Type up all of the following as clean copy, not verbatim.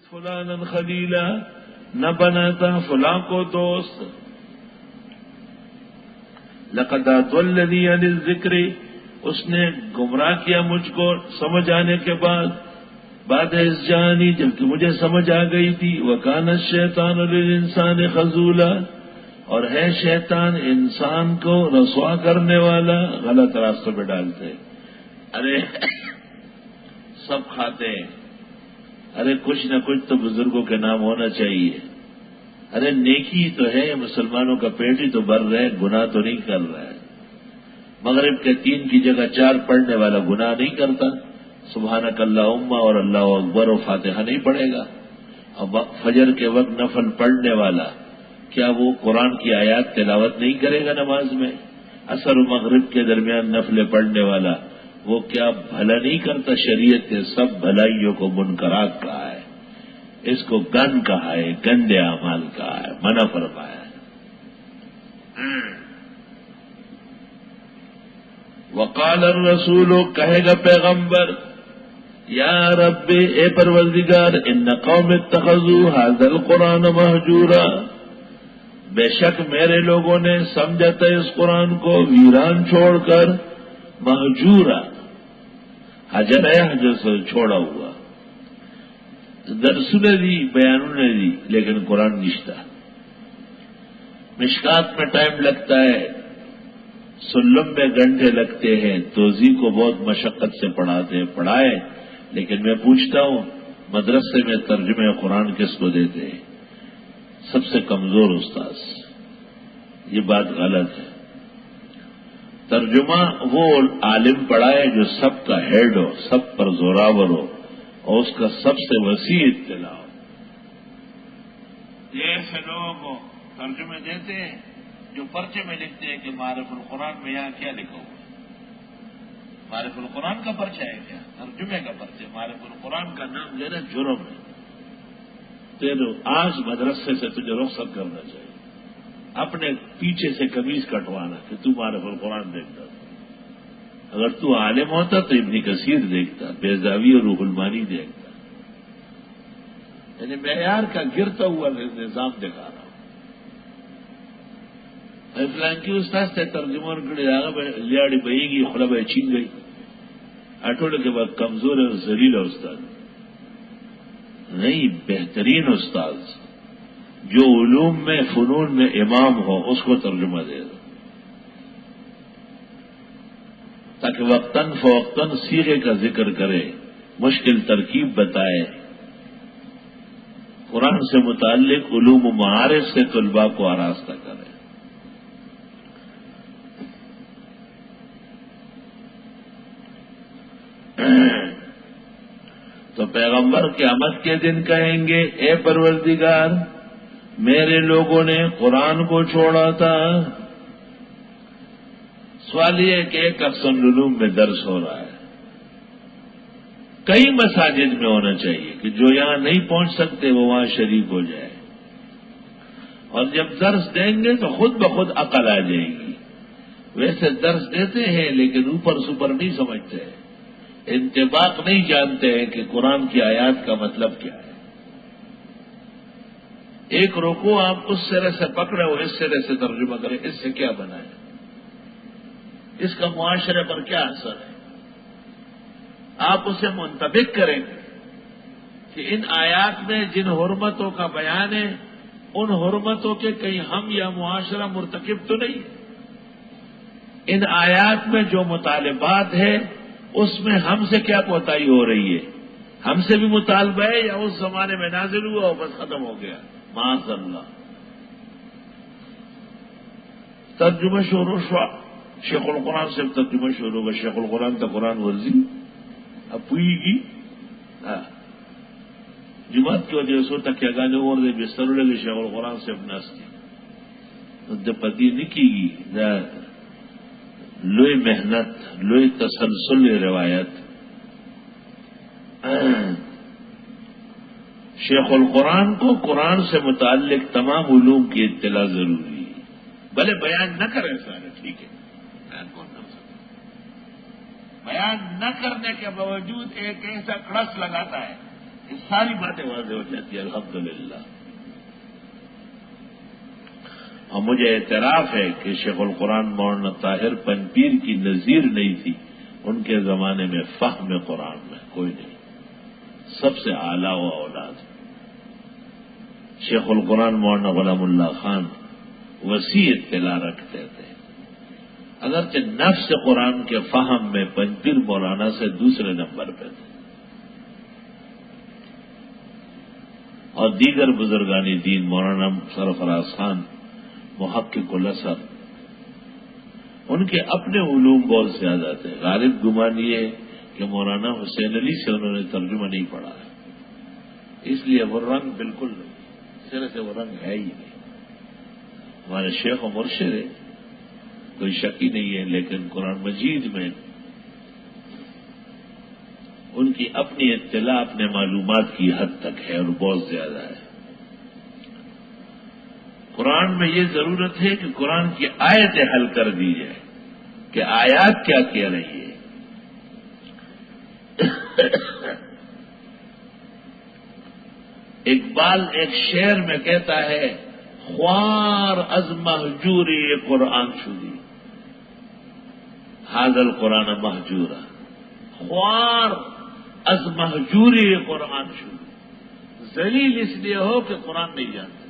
فلانا خلیلا، نہ بناتا فلاں کو دوست. لقد اضلنی عن الذکر، اس نے گمراہ کیا مجھ کو سمجھ آنے کے بعد اس جانی، جبکہ مجھے سمجھ آ گئی تھی. وکان الشیطان للانسان خذولا، اور ہے شیطان انسان کو رسوا کرنے والا، غلط راستوں پہ ڈالتے. ارے سب کھاتے ہیں، ارے کچھ نہ کچھ تو بزرگوں کے نام ہونا چاہیے. ارے نیکی تو ہے، مسلمانوں کا پیٹ ہی تو بھر رہا ہے، گناہ تو نہیں کر رہا ہے. مغرب کے 3 کی جگہ 4 پڑھنے والا گناہ نہیں کرتا، سبحانک اللہم اور اللہ اکبر و فاتحہ نہیں پڑھے گا. اب فجر کے وقت نفل پڑھنے والا کیا وہ قرآن کی آیات تلاوت نہیں کرے گا نماز میں؟ عصر و مغرب کے درمیان نفلیں پڑھنے والا وہ کیا بھلا نہیں کرتا؟ شریعت نے سب بھلائیوں کو منکرات کہا ہے، اس کو گن کہا ہے، گندے اعمال کہا ہے، منع فرمایا ہے. وقال الرسول، کہے گا پیغمبر، یا رب اے پروردگار، ان قوم اتخذوا هذا القرآن مہجورا، بے شک میرے لوگوں نے سمجھا تھا اس قرآن کو ویران چھوڑ کر. مہجورا حجر ہے، حجر سے چھوڑا ہوا. درسوں نے دی، بیانوں نے دی، لیکن قرآن نشتا. مشکات میں ٹائم لگتا ہے، سلم میں گھنٹے لگتے ہیں، توضیح کو بہت مشقت سے پڑھاتے ہیں. پڑھائے، لیکن میں پوچھتا ہوں مدرسے میں ترجمہ قرآن کس کو دیتے ہیں؟ سب سے کمزور استاذ. یہ بات غلط ہے. ترجمہ وہ عالم پڑھائے جو سب کا ہیڈ ہو، سب پر زوراور ہو، اور اس کا سب سے وسیع اطلاع ہو. یہ ایسے لوگوں کو ترجمے دیتے ہیں جو پرچے میں لکھتے ہیں کہ معرف القرآن میں یہاں کیا لکھا ہوا ہے. معرف القرآن کا پرچہ ہے کیا؟ ترجمے کا پرچہ. معرف القرآن کا نام لینا جرم ہے. تیرے آج مدرسے سے تجھے رخصت کرنا چاہیے، اپنے پیچھے سے قمیض کٹوانا کہ تو معرف القرآن دیکھتا تھا. اگر تو عالم ہوتا تو ابن کثیر دیکھتا، بیضاوی اور روح المانی دیکھتا. یعنی معیار کا گرتا ہوا نظام دکھا رہا ہوں. فلان کی استاد سے ترجمہ لیاڑی بہی گی، خلب چھین گئی. اٹھوڑے کے بعد کمزور اور ذلیل استاد نہیں، بہترین استاد جو علوم میں فنون میں امام ہو اس کو ترجمہ دے دو، تاکہ وقتاً فوقتاً صیغے کا ذکر کرے، مشکل ترکیب بتائے، قرآن سے متعلق علوم و معارف سے طلباء کو آراستہ کرے. تو پیغمبر قیامت کے دن کہیں گے، اے پروردگار میرے لوگوں نے قرآن کو چھوڑا تھا. سوال یہ ہے کہ ایک احسن علوم میں درس ہو رہا ہے، کئی مساجد میں ہونا چاہیے کہ جو یہاں نہیں پہنچ سکتے وہ وہاں شریک ہو جائے. اور جب درس دیں گے تو خود بخود عقل آ جائے گی. ویسے درس دیتے ہیں لیکن اوپر سپر نہیں سمجھتے، انطباق نہیں جانتے ہیں کہ قرآن کی آیات کا مطلب کیا ہے. ایک رکوع آپ اس سرے سے پکڑے ہو، اس سرے سے ترجمہ کریں، اس سے کیا بنا ہے، اس کا معاشرے پر کیا اثر ہے. آپ اسے منطبق کریں گے کہ ان آیات میں جن حرمتوں کا بیان ہے ان حرمتوں کے کہیں ہم یا معاشرہ مرتکب تو نہیں. ان آیات میں جو مطالبات ہے اس میں ہم سے کیا کوتاہی ہو رہی ہے، ہم سے بھی مطالبہ ہے یا اس زمانے میں نازل ہوا اور بس ختم ہو گیا. معاذ اللہ. ترجمہ شروع ہوا، شیخ القرآن سے ترجمہ شروع ہوا. شیخ القرآن تو قرآن ورزی اب پوئی گی جماعت کی وجہ سے تک کیا گانے اور دے بستر لگے شیخ القرآن سے اپنا پتی نہیں کی گی. لوئی محنت، لوئی تسلسل روایت. شیخ القرآن کو قرآن سے متعلق تمام علوم کی اطلاع ضروری ہے. بھلے بیان نہ کرے سارے، ٹھیک ہے، بیان کون کر سکتا؟ بیان نہ کرنے کے باوجود ایک ایسا کڑس لگاتا ہے یہ ساری باتیں واضح ہو جاتی ہیں الحمدللہ۔ اور مجھے اعتراف ہے کہ شیخ القرآن مولانا طاہر پنپیر کی نظیر نہیں تھی ان کے زمانے میں فہم قرآن میں کوئی نہیں، سب سے اعلیٰ و اولاد۔ شیخ القرآن مولانا غلام اللہ خان وسیع اطلاع رکھتے تھے، اگرچہ نفس قرآن کے فہم میں پنپیر مولانا سے دوسرے نمبر پہ تھے، اور دیگر بزرگانی دین مولانا سرفراز خان محقق الاسر ان کے اپنے علوم بہت زیادہ تھے۔ غالب گمان یہ کہ مولانا حسین علی سے انہوں نے ترجمہ نہیں پڑھا ہے، اس لیے وہ رنگ بالکل نہیں، اس طرح سے وہ رنگ ہے ہی نہیں۔ ہمارے شیخ و مرشد ہے، کوئی شک ہی نہیں ہے، لیکن قرآن مجید میں ان کی اپنی اطلاع اپنے معلومات کی حد تک ہے اور بہت زیادہ ہے۔ قرآن میں یہ ضرورت ہے کہ قرآن کی آیتیں حل کر دی جائے کہ آیات کیا کہہ رہی ہے۔ اقبال ایک شعر میں کہتا ہے، خوار از مہجوری قرآن شدی، حاضر قرآن مہجورا، خوار از مہجوری قرآن شدی، ذلیل اس لیے ہو کہ قرآن نہیں جانتے۔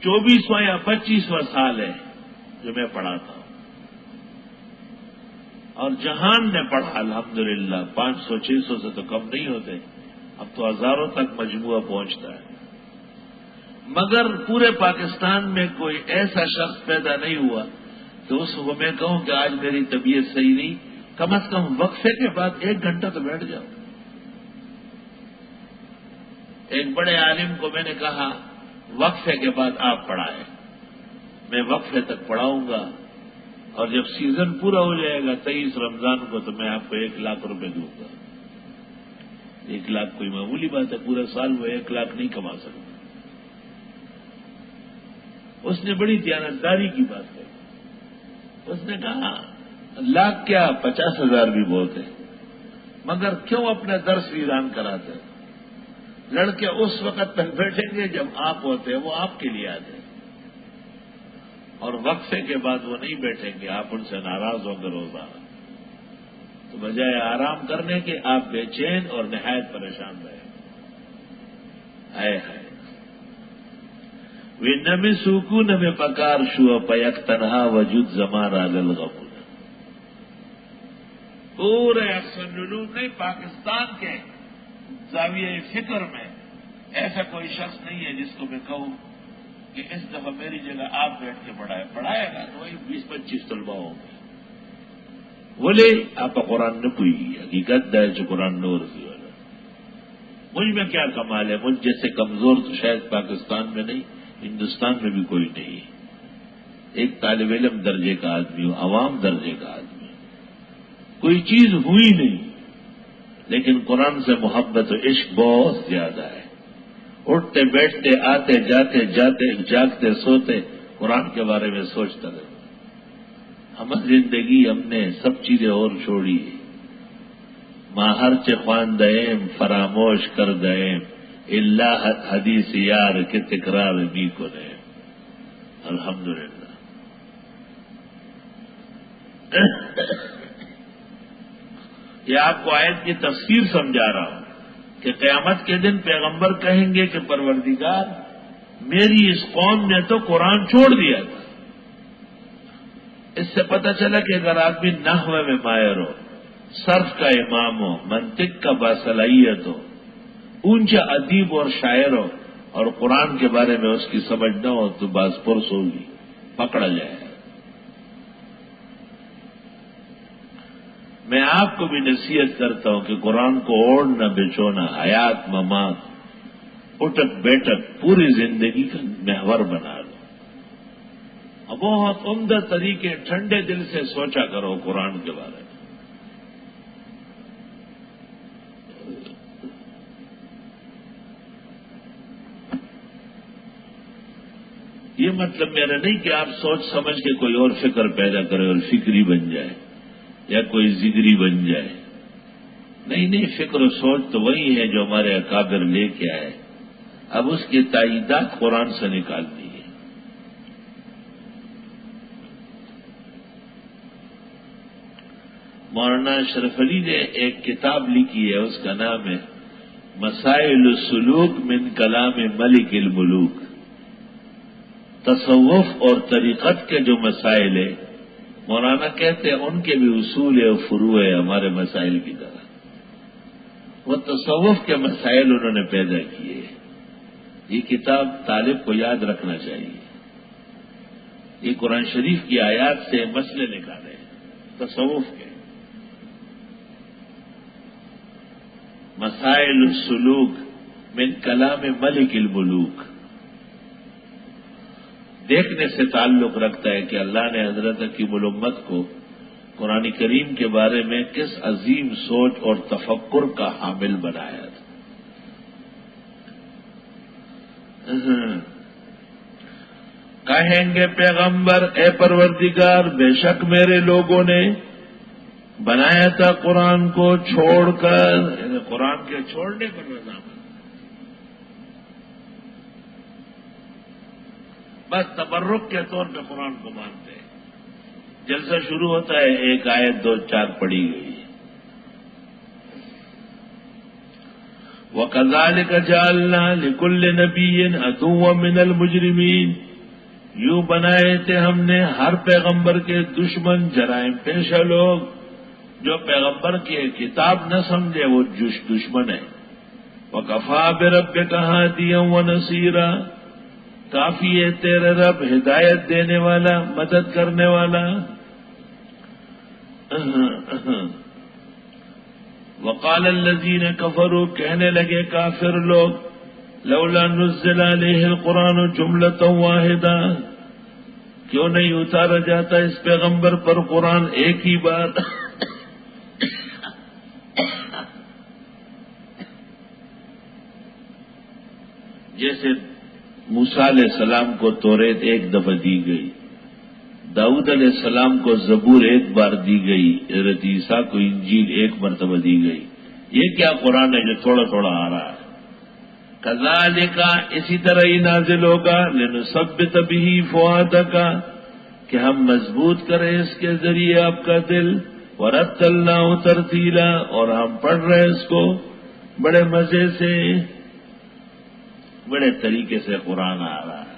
24واں یا 25واں سال ہے جو میں پڑھاتا ہوں، اور جہان نے پڑھا الحمدللہ، 500-600 سے تو کم نہیں ہوتے، اب تو ہزاروں تک مجموعہ پہنچتا ہے، مگر پورے پاکستان میں کوئی ایسا شخص پیدا نہیں ہوا کہ اس کو میں کہوں کہ آج میری طبیعت صحیح نہیں، کم از کم وقفے کے بعد 1 گھنٹہ تو بیٹھ جاؤ۔ ایک بڑے عالم کو میں نے کہا وقفے کے بعد آپ پڑھائیں، میں وقفے تک پڑھاؤں گا، اور جب سیزن پورا ہو جائے گا 23 رمضان کو تو میں آپ کو 1 لاکھ روپے دوں گا۔ 1 لاکھ کوئی معمولی بات ہے، پورے سال وہ 1 لاکھ نہیں کما سکتا۔ اس نے بڑی دیانتداری کی بات کہی، اس نے کہا لاکھ کیا 50,000 بھی بہت ہے، مگر کیوں اپنا درس ویران کراتے؟ لڑکے اس وقت تک بیٹھیں گے جب آپ ہوتے ہیں، وہ آپ کے لیے آتے ہیں، اور وقفے کے بعد وہ نہیں بیٹھیں گے، آپ ان سے ناراض ہوں گے روزانہ، تو بجائے آرام کرنے کے آپ بے چین اور نہایت پریشان رہے۔ ہے وہ نمی سوکو نمی پکار شو پیک تنہا وجود زمان راگل غبون۔ پورے احسن علوم نہیں، پاکستان کے زاویہ فکر میں ایسا کوئی شخص نہیں ہے جس کو میں کہوں کہ اس دفعہ میری جگہ آپ بیٹھ کے پڑھائے گا تو وہی 20-25 طلبہ ہوں گے۔ بولے آپ کا قرآن نہ کوئی حقیقت ہے جو قرآن نور سی والا، مجھ میں کیا کمال ہے؟ مجھ جیسے کمزور تو شاید پاکستان میں نہیں، ہندوستان میں بھی کوئی نہیں۔ ایک طالب علم درجے کا آدمی ہو، عوام درجے کا آدمی، کوئی چیز ہوئی نہیں، لیکن قرآن سے محبت و عشق بہت زیادہ ہے۔ اٹھتے بیٹھتے آتے جاتے جاگتے سوتے قرآن کے بارے میں سوچتا رہتا۔ ہم زندگی ہم نے سب چیزیں اور چھوڑی، ماہر چے خواندہم فراموش کر دہم، اللہ حدیث یار کے تکرار بھی کو دے۔ الحمدللہ۔ یہ آپ کو آیت کی تفسیر سمجھا رہا ہوں کہ قیامت کے دن پیغمبر کہیں گے کہ پروردگار میری اس قوم نے تو قرآن چھوڑ دیا تھا۔ اس سے پتہ چلا کہ اگر آدمی نحو میں ماہر ہو، صرف کا امام ہو، منطق کا باصلاحیت ہو، اونچا ادیب اور شاعر ہو، اور قرآن کے بارے میں اس کی سمجھ نہ ہو تو باز پرس ہوگی، پکڑا جائے۔ میں آپ کو بھی نصیحت کرتا ہوں کہ قرآن کو اوڑھنا بچونا، حیات ممات، اٹک بیٹک پوری زندگی کا محور بنا لو، اور بہت عمدہ طریقے ٹھنڈے دل سے سوچا کرو قرآن کے بارے میں۔ یہ مطلب میرا نہیں کہ آپ سوچ سمجھ کے کوئی اور فکر پیدا کرے اور فکری بن جائے یا کوئی ذکری بن جائے، نہیں، فکر و سوچ تو وہی ہے جو ہمارے اکابر لے کے آئے، اب اس کی تائیدات قرآن سے نکالنی ہے۔ مولانا اشرف علی نے ایک کتاب لکھی ہے، اس کا نام ہے مسائل السلوک من کلام ملک الملوک۔ تصوف اور طریقت کے جو مسائل ہیں، مولانا کہتے ہیں ان کے بھی اصول و فروع ہے ہمارے مسائل کی طرح۔ وہ تصوف کے مسائل انہوں نے پیدا کیے۔ یہ کتاب طالب کو یاد رکھنا چاہیے۔ یہ قرآن شریف کی آیات سے مسئلے نکالے تصوف کے۔ مسائل السلوک من کلام ملک الملوک، دیکھنے سے تعلق رکھتا ہے کہ اللہ نے حضرت حکیم الامت کو قرآن کریم کے بارے میں کس عظیم سوچ اور تفکر کا حامل بنایا تھا۔ کہیں گے پیغمبر اے پروردگار، بے شک میرے لوگوں نے بنایا تھا قرآن کو چھوڑ کر، یعنی قرآن کے چھوڑنے پر رضامند، بس تبرک کے طور پہ قرآن کو مانتے ہیں۔ جلسہ شروع ہوتا ہے، ایک آیت 2-4 پڑھی گئی۔ وَكَذَلِكَ جَعَلْنَا لِكُلِّ نَبِيٍّ عَدُوًّا مِّنَ الْمُجْرِمِينَ، یوں بنائے تھے ہم نے ہر پیغمبر کے دشمن، جرائم پیشہ لوگ، جو پیغمبر کی کتاب نہ سمجھے وہ دشمن ہے۔ وَكَفَىٰ بِرَبِّكَ هَادِيًا وَنَصِيرًا، کافی ہے تیرے رب ہدایت دینے والا، مدد کرنے والا۔ وقال الذین کفروا، کہنے لگے کافر لوگ، لولا نزل علیہ القرآن جملۃ واحدہ، کیوں نہیں اتارا جاتا اس پیغمبر پر قرآن ایک ہی بار؟ جیسے موسیٰ علیہ السلام کو توریت ایک دفعہ دی گئی، داؤد علیہ السلام کو زبور ایک بار دی گئی، حضرت عیسیٰ کو انجیل ایک مرتبہ دی گئی، یہ کیا قرآن ہے جو تھوڑا تھوڑا آ رہا ہے؟ کذالک، اسی طرح ہی نازل ہوگا، لنثبت بہ فؤادک، کہ ہم مضبوط کریں اس کے ذریعے آپ کا دل، ورتلناہ ترتیلا، اور ہم پڑھ رہے اس کو بڑے مزے سے، بڑے طریقے سے قرآن آ رہا ہے۔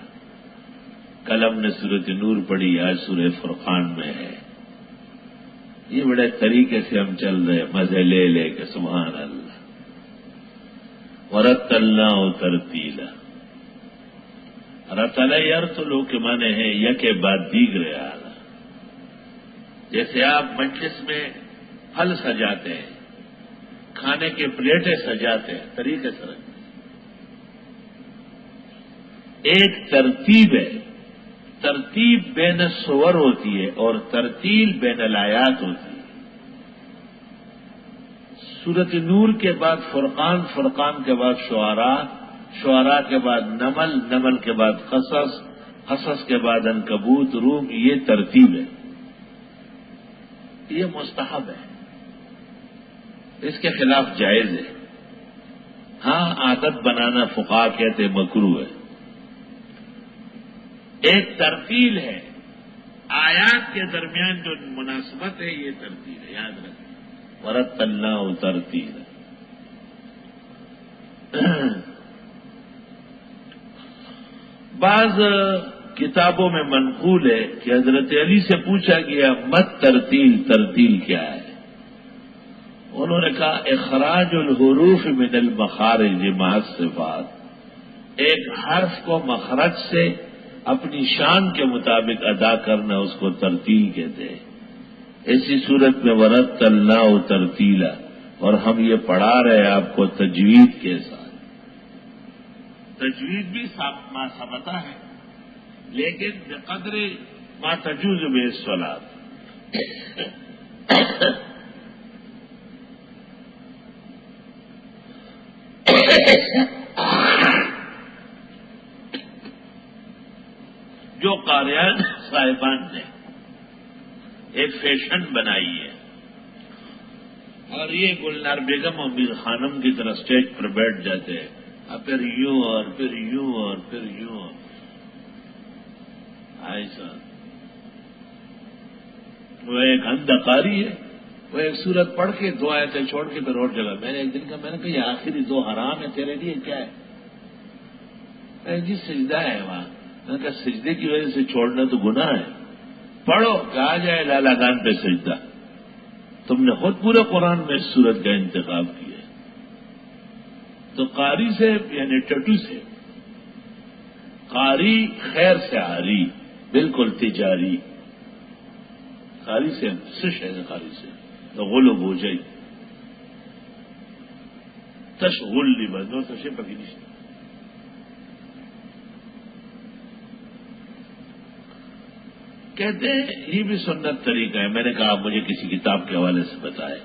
کل ہم نے سورۃ نور پڑھی، آج سورہ فرقان میں ہے۔ یہ بڑے طریقے سے ہم چل رہے، مزے لے لے کے، سبحان اللہ۔ ورتلناہ ترتیلا، رتل یرتلو کے معنی ہے یکے بعد دیگرے آنا۔ جیسے آپ مجلس میں پھل سجاتے ہیں، کھانے کے پلیٹیں سجاتے ہیں، طریقے سے رکھتے ہیں، ایک ترتیب ہے۔ ترتیب بین السور ہوتی ہے اور ترتیل بین الآیات ہوتی ہے۔ سورۃ نور کے بعد فرقان، فرقان کے بعد شعراء، شعراء کے بعد نمل، نمل کے بعد قصص، قصص کے بعد عنکبوت، روم، یہ ترتیب ہے، یہ مستحب ہے، اس کے خلاف جائز ہے۔ ہاں عادت بنانا فقہا کہتے مکروہ ہے۔ ایک ترتیل ہے، آیات کے درمیان جو مناسبت ہے، یہ ترتیل ہے، یاد رکھیں۔ ورتلناہ ترتیلا۔ بعض کتابوں میں منقول ہے کہ حضرت علی سے پوچھا گیا مت ترتیل، ترتیل کیا ہے؟ انہوں نے کہا اخراج الحروف من المخارج مع الصفات، ایک حرف کو مخرج سے اپنی شان کے مطابق ادا کرنا، اس کو ترتیل کہتے ہیں۔ اسی صورت میں ورتلناہ ترتیلا، اور ہم یہ پڑھا رہے ہیں آپ کو تجوید کے ساتھ۔ تجوید بھی ما ثبتا ہے، لیکن بقدر ما تجوز بہ الصلاۃ۔ جو قاریان صاحبان نے ایک فیشن بنائی ہے، اور یہ گلنار بیگم اور میر خانم کی طرح اسٹیج پر بیٹھ جاتے ہیں، اور پھر یوں اور پھر یوں اور پھر یوں. ایسا وہ ایک اندھا قاری ہے، وہ ایک سورت پڑھ کے 2 آیتیں چھوڑ کے پھر اور جگہ. میں نے ایک دن کہا، میں نے کہا یہ آخری 2 حرام ہے تیرے لیے کیا ہے؟ جی سجدہ ہے وہاں. میں نے کہا سجدے کی وجہ سے چھوڑنا تو گناہ ہے، پڑھو کہا جائے لالا گان پہ سجدہ. تم نے خود پورے قرآن میں اس سورت کا انتخاب کیا. تو قاری سے یعنی ٹٹو سے، قاری خیر سے عاری، بالکل تجاری. قاری سے سش ہے، قاری سے تو غلو ہو جائی تشغل لی بندو تشے پکی نہیں. کہتے ہیں یہ بھی سنت طریقہ ہے. میں نے کہا آپ مجھے کسی کتاب کے حوالے سے بتائے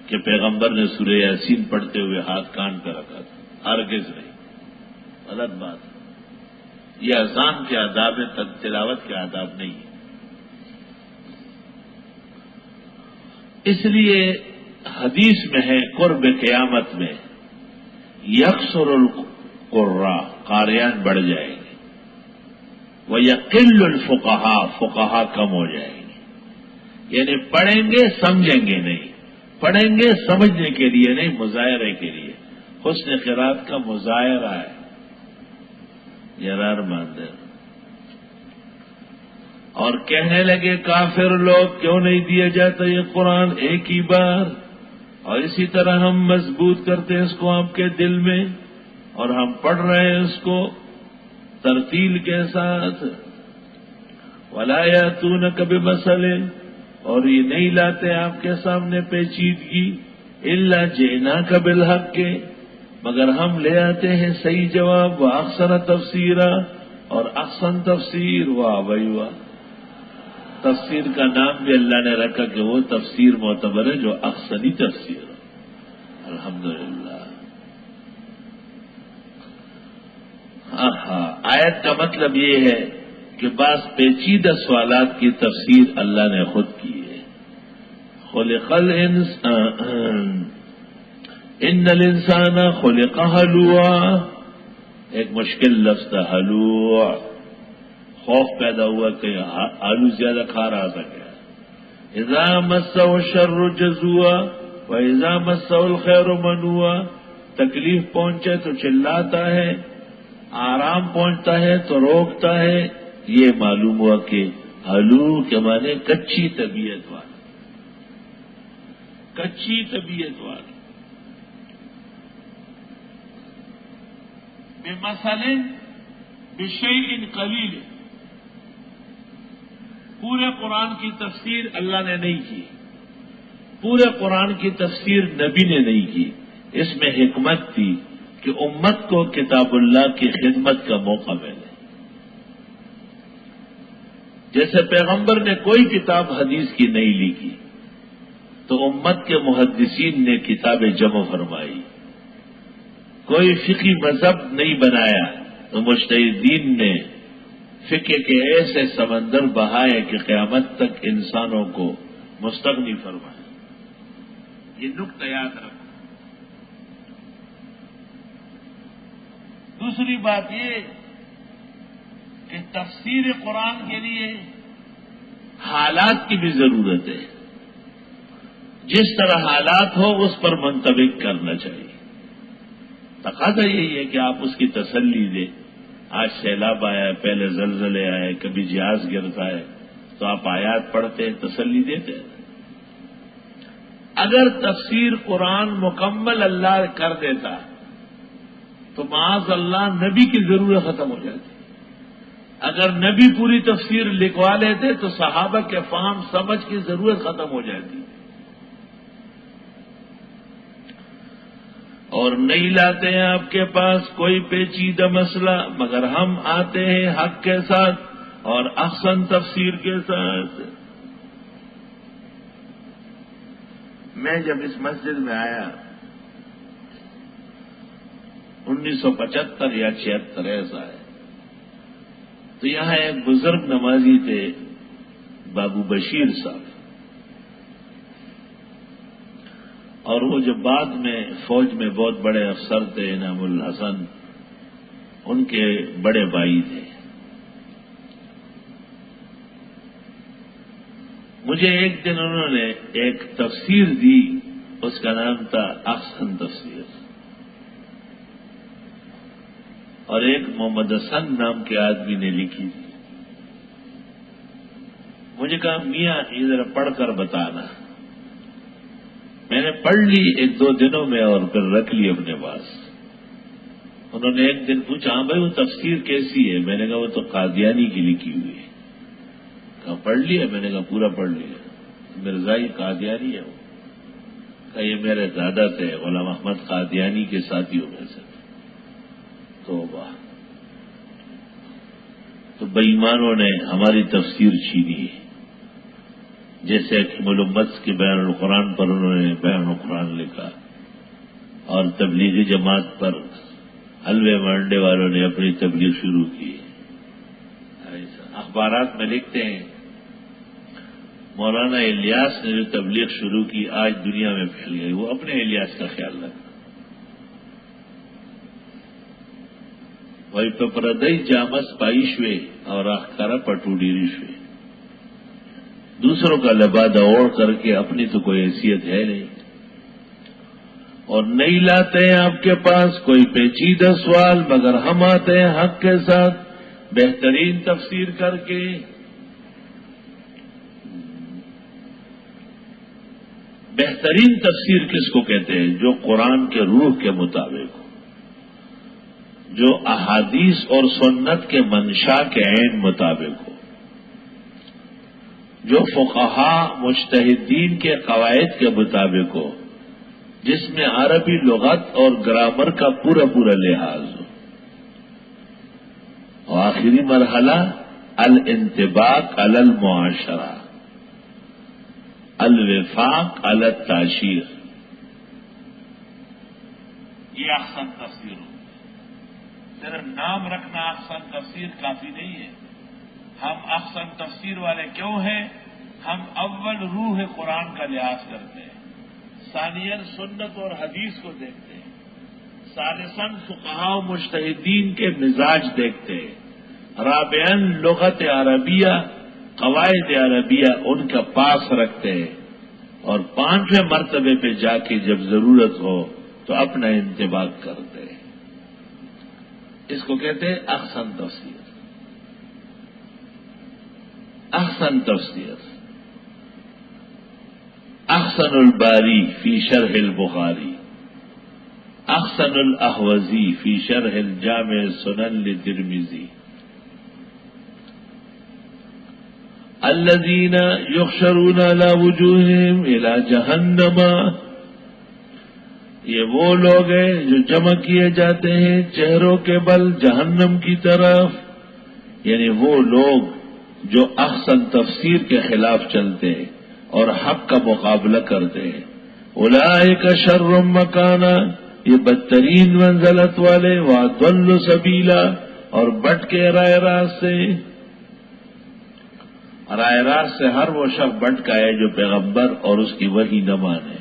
کہ پیغمبر نے سورہ یاسین پڑھتے ہوئے ہاتھ کان پہ رکھا تھا. ہرگز نہیں، غلط بات ہے. یہ اذان کے آداب ہے، تلاوت کے آداب نہیں ہے. اس لیے حدیث میں ہے قرب قیامت میں یکسر القراء، قاریان بڑھ جائیں گے، وَيَقِلُّ الْفُقَهَاء، فقہا کم ہو جائیں گے. یعنی پڑھیں گے سمجھیں گے نہیں، پڑھیں گے سمجھنے کے لیے نہیں، مظاہرے کے لیے. حسن قرات کا مظاہرہ ہے. یرار ماندر اور کہنے لگے کافر لوگ کیوں نہیں دیا جاتا یہ قرآن ایک ہی بار، اور اسی طرح ہم مضبوط کرتے ہیں اس کو آپ کے دل میں، اور ہم پڑھ رہے ہیں اس کو ترتیل کے ساتھ. ولا یاتونک بمثل، اور یہ نہیں لاتے آپ کے سامنے پیچیدگی، الا جئناک بالحق، مگر ہم لے آتے ہیں صحیح جواب. واحسن تفسیرا، اور احسن تفسیر. واہ بھائی واہ، تفسیر کا نام بھی اللہ نے رکھا کہ وہ تفسیر معتبر ہے جو احسنی تفسیر ہے. الحمدللہ. آیت کا مطلب یہ ہے کہ بعض پیچیدہ سوالات کی تفسیر اللہ نے خود کی ہے. خلق الانسان، ان الانسان خلق ہلوعا، ایک مشکل لفظ تھا ہلوع. خوف پیدا ہوا کہ آلو زیادہ کھا رہا تھا کیا. اذا مسہ الشر جزوعا واذا مسہ الخیر منوعا، تکلیف پہنچے تو چلاتا ہے، آرام پہنچتا ہے تو روکتا ہے. یہ معلوم ہوا کہ ہلو کے معنی کچی طبیعت والا، کچی طبیعت والا. بمثل بشیء قلیل، پورے قرآن کی تفسیر اللہ نے نہیں کی، پورے قرآن کی تفسیر نبی نے نہیں کی. اس میں حکمت تھی کہ امت کو کتاب اللہ کی خدمت کا موقع ملے. جیسے پیغمبر نے کوئی کتاب حدیث کی نہیں لکھی تو امت کے محدثین نے کتابیں جمع فرمائی. کوئی فقہی مذہب نہیں بنایا تو مجتہدین نے فقہ کے ایسے سمندر بہائے کہ قیامت تک انسانوں کو مستغنی فرمائے. یہ نقطہ یاد رکھو. دوسری بات یہ کہ تفسیر قرآن کے لیے حالات کی بھی ضرورت ہے. جس طرح حالات ہو اس پر منطبق کرنا چاہیے. تقاضا یہی ہے کہ آپ اس کی تسلی دیں. آج سیلاب آیا ہے، پہلے زلزلے آئے، کبھی جہاز گرتا ہے، تو آپ آیات پڑھتے ہیں، تسلی دیتے ہیں. اگر تفسیر قرآن مکمل اللہ کر دیتا تو معاذ اللہ نبی کی ضرورت ختم ہو جاتی. اگر نبی پوری تفسیر لکھوا لیتے تو صحابہ کے فہم سمجھ کی ضرورت ختم ہو جاتی. اور نہیں لاتے ہیں آپ کے پاس کوئی پیچیدہ مسئلہ، مگر ہم آتے ہیں حق کے ساتھ اور احسن تفسیر کے ساتھ. میں جب اس مسجد میں آیا 1975 یا 76 ایسا ہے، تو یہاں ایک بزرگ نمازی تھے بابو بشیر صاحب. اور وہ جو بعد میں فوج میں بہت بڑے افسر تھے انعام الحسن، ان کے بڑے بھائی تھے۔ مجھے ایک دن انہوں نے ایک تفسیر دی، اس کا نام تھا احسن تفسیر، اور ایک محمد حسن نام کے آدمی نے لکھی تھی۔ مجھے کہا میاں یہ ذرا پڑھ کر بتانا۔ میں نے پڑھ لی ایک دو دنوں میں اور پھر رکھ لی اپنے پاس۔ انہوں نے ایک دن پوچھا ہاں بھائی وہ تفسیر کیسی ہے؟ میں نے کہا وہ تو قادیانی کی لکھی ہوئی ہے۔ کہا پڑھ لیا؟ میں نے کہا پورا پڑھ لیا۔ مرزائی قادیانی ہے وہ؟ کہا یہ میرے دادا تھے غلام احمد قادیانی کے ساتھیوں میں سے۔ توبہ! تو بےایمانوں نے ہماری تفسیر چھینی ہے، جیسے حکیم الامت کی بیان القرآن پر انہوں نے بیان القرآن لکھا، اور تبلیغی جماعت پر حلوے مانڈے والوں نے اپنی تبلیغ شروع کی۔ اخبارات میں لکھتے ہیں مولانا الیاس نے جو تبلیغ شروع کی آج دنیا میں پھیل گئی، وہ اپنے الیاس کا خیال رکھنا۔ وہی پردئی جامس پائیشوے اور آخارا پٹوڑی رشوے، دوسروں کا لبادہ اوڑھ کر کے اپنی تو کوئی حیثیت ہے نہیں، اور نہیں لاتے ہیں آپ کے پاس کوئی پیچیدہ سوال، مگر ہم آتے ہیں حق کے ساتھ بہترین تفسیر کر کے۔ بہترین تفسیر کس کو کہتے ہیں؟ جو قرآن کے روح کے مطابق ہو، جو احادیث اور سنت کے منشا کے عین مطابق ہو، جو فقہا مجتہدین کے قواعد کے مطابق ہو، جس میں عربی لغت اور گرامر کا پورا پورا لحاظ ہو۔ اور آخری مرحلہ الانطباق علی المعاشرہ، الوفاق علی التعشیر، یہ احسن تفسیر ہو۔ صرف نام رکھنا احسن تفسیر کافی نہیں ہے۔ ہم احسن تفسیر والے کیوں ہیں؟ ہم اول روح قرآن کا لحاظ کرتے ہیں، ثانیاً سنت اور حدیث کو دیکھتے ہیں، ثالثاً فقہاء و مجتہدین کے مزاج دیکھتے ہیں، رابعاً لغت عربیہ قواعد عربیہ ان کا پاس رکھتے ہیں، اور پانچویں مرتبے پہ جا کے جب ضرورت ہو تو اپنا انتباق کرتے ہیں۔ اس کو کہتے ہیں احسن تفسیر۔ احسن تفسیر احسن الباری فی شرح البخاری، احسن الاحوزی فی شرح الجامع سنن للترمذی، الذین یحشرون علی وجوہہم الی جہنم، یہ وہ لوگ ہیں جو جمع کیے جاتے ہیں چہروں کے بل جہنم کی طرف، یعنی وہ لوگ جو احسن تفسیر کے خلاف چلتے ہیں اور حق کا مقابلہ کرتے ہیں۔ اولئک شر مکانا، یہ بدترین منزلت والے، واضل سبیلا، اور بٹکے رائے راست سے۔ رائے راست سے ہر وہ شخص بٹکا ہے جو پیغمبر اور اس کی وحی نہ مانے۔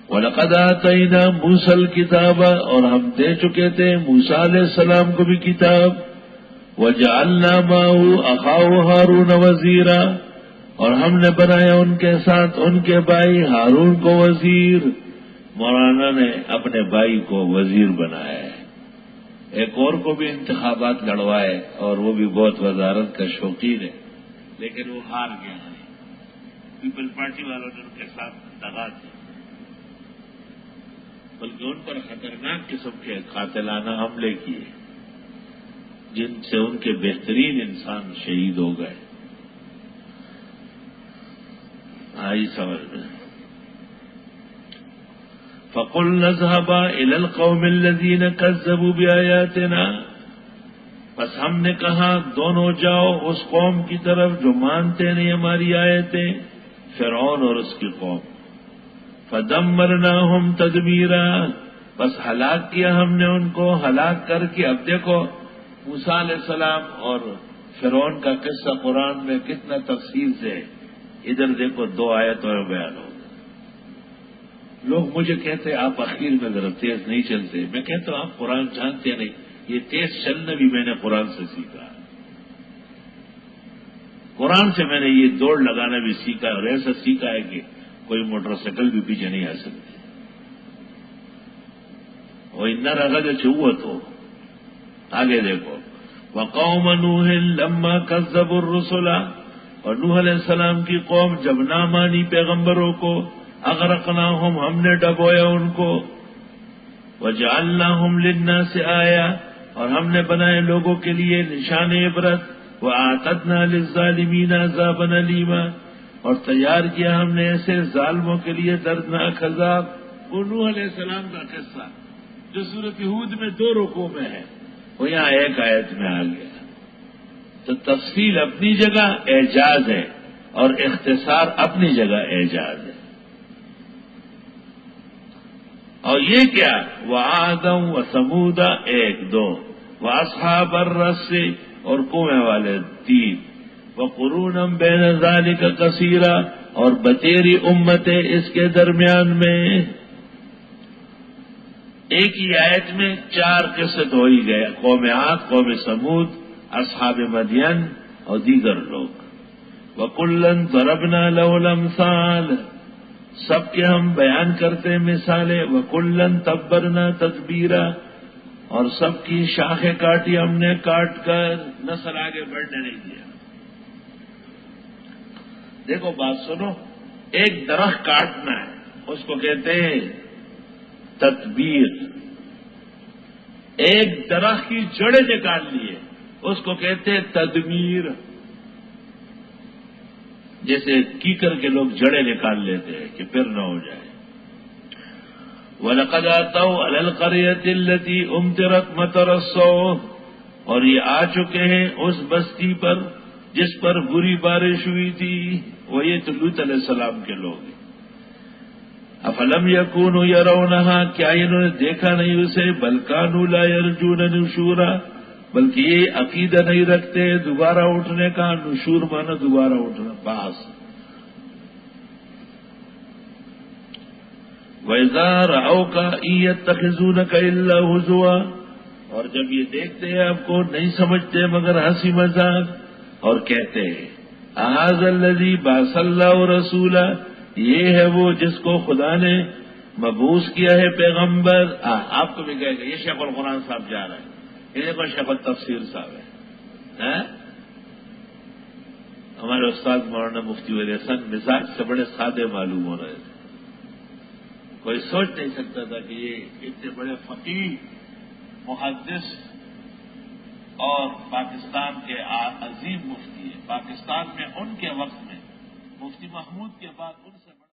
وَلَقَدْ آتَيْنَا مُوسَى الْكِتَابَ، اور ہم دے چکے تھے موسیٰ علیہ السلام کو بھی کتاب، وَجَعَلْنَا مَعَهُ أَخَاهُ هَارُونَ وَزِيرًا، اور ہم نے بنایا ان کے ساتھ ان کے بھائی ہارون کو وزیر۔ مولانا نے اپنے بھائی کو وزیر بنایا ہے، ایک اور کو بھی انتخابات لڑوائے اور وہ بھی بہت وزارت کا شوقین ہے، لیکن وہ ہار گیا ہے۔ پیپل پارٹی والوں نے ان کے ساتھ دغا دی، بلکہ ان پر خطرناک قسم کے قاتلانہ حملے کیے، جن سے ان کے بہترین انسان شہید ہو گئے۔ آئی سمجھ میں؟ فَقُلْنَا اذْهَبَا إِلَى الْقَوْمِ الَّذِينَ كَذَّبُوا بِآيَاتِنَا، بس ہم نے کہا دونوں جاؤ اس قوم کی طرف جو مانتے نہیں ہماری آیتیں، فرعون اور اس کی قوم۔ فَدَمَّرْنَاهُمْ تَدْمِيرًا، بس ہلاک کیا ہم نے ان کو ہلاک کر کے۔ اب دیکھو موسیٰ علیہ السلام اور فرعون کا قصہ قرآن میں کتنا تفصیل سے، ادھر دیکھو دو آیتوں میں بیان ہوگا۔ لوگ مجھے کہتے آپ اخیر میں ذرا تیز نہیں چلتے. میں کہتا ہوں آپ قرآن جانتے نہیں. یہ تیز چلنا بھی میں نے قرآن سے سیکھا ہے. قرآن سے میں نے یہ دوڑ لگانا بھی سیکھا اور ایسا سیکھا ہے کہ کوئی موٹر سائیکل بھی پیچھے نہیں آ سکتی. وہ اتنا رگا جو چوہ تو آگے دیکھو. وقوم نوح لما كذبوا الرسل, اور نوح علیہ السلام کی قوم جب نہ مانی پیغمبروں کو, اغرقناہم, ہم نے ڈبویا ان کو, وجعلناہم للناس آیا, اور ہم نے بنائے لوگوں کے لیے نشان عبرت, وَأَعْتَدْنَا لِلظَّالِمِينَ عَذَابًا أَلِيمًا, اور تیار کیا ہم نے ایسے ظالموں کے لیے دردناک عذاب. وہ نوح علیہ السلام کا قصہ جو سورۃ ہود میں 2 رکوع میں ہے, وہ یہاں ایک آیت میں آ گیا. تو تفصیل اپنی جگہ اعجاز ہے اور اختصار اپنی جگہ اعجاز ہے. اور یہ کیا, وَعَادًا وَثَمُودَ 1 2, وَأَصْحَابَ الرَّسِّ, اور کنویں والے 3, وَقُرُونًا بَيْنَ ذَلِكَ كَثِيرًا, اور بتیری امتیں اس کے درمیان میں. ایک ہی آیت میں 4 قصے تو ہو ہی گئے, قوم عاد, قوم سمود, اصحاب مدین اور دیگر لوگ. وَكُلًّا ضَرَبْنَا لَهُ الْأَمْثَالَ, سب کے ہم بیان کرتے ہیں مثالیں. وَكُلًّا تَبَّرْنَا تَتْبِيرًا, اور سب کی شاخیں کاٹی ہم نے کاٹ کر, نسل آگے بڑھنے نہیں دیا. دیکھو بات سنو, ایک درخت کاٹنا ہے اس کو کہتے ہیں تدبیر. ایک درخت کی جڑیں نکال لیے اس کو کہتے ہیں تدمیر. جیسے کیکر کے لوگ جڑیں نکال لیتے ہیں کہ پھر نہ ہو جائے. وَلَقَدْ أَتَوْا عَلَى الْقَرْيَةِ الَّتِي أُمْطِرَتْ مَطَرَ السَّوْءِ, اور یہ آ چکے ہیں اس بستی پر جس پر بری بارش ہوئی تھی. وہ یہ تو لوط علیہ السلام کے لوگ ہیں. افلم یکونوا یرونہا, کیا انہوں نے دیکھا نہیں اسے. بل کانوا لا یرجون نشورا, بلکہ یہ عقیدہ نہیں رکھتے دوبارہ اٹھنے کا. نشور مانا دوبارہ اٹھنا, باس. وَإِذَا رَأَوْكَ إِن يَتَّخِذُونَكَ إِلَّا هُزُوًا, اور جب یہ دیکھتے ہیں آپ کو نہیں سمجھتے مگر ہنسی مذاق, اور کہتے ہیں أَهَٰذَا الَّذِي بَعَثَ اللَّهُ رَسُولًا, یہ ہے وہ جس کو خدا نے مبعوث کیا ہے پیغمبر. آپ کو بھی کہے گا یہ شیخ القرآن صاحب جا رہے ہیں, یہ دیکھو شیخ التفسیر صاحب ہے. ہمارے استاد مولانا مفتی ولی حسن مزاج سے بڑے سادے معلوم ہو رہے تھے. کوئی سوچ نہیں سکتا تھا کہ یہ اتنے بڑے فقیہ, محدث اور پاکستان کے عظیم مفتی ہیں. پاکستان میں ان کے وقت میں مفتی محمود کے بعد ان سے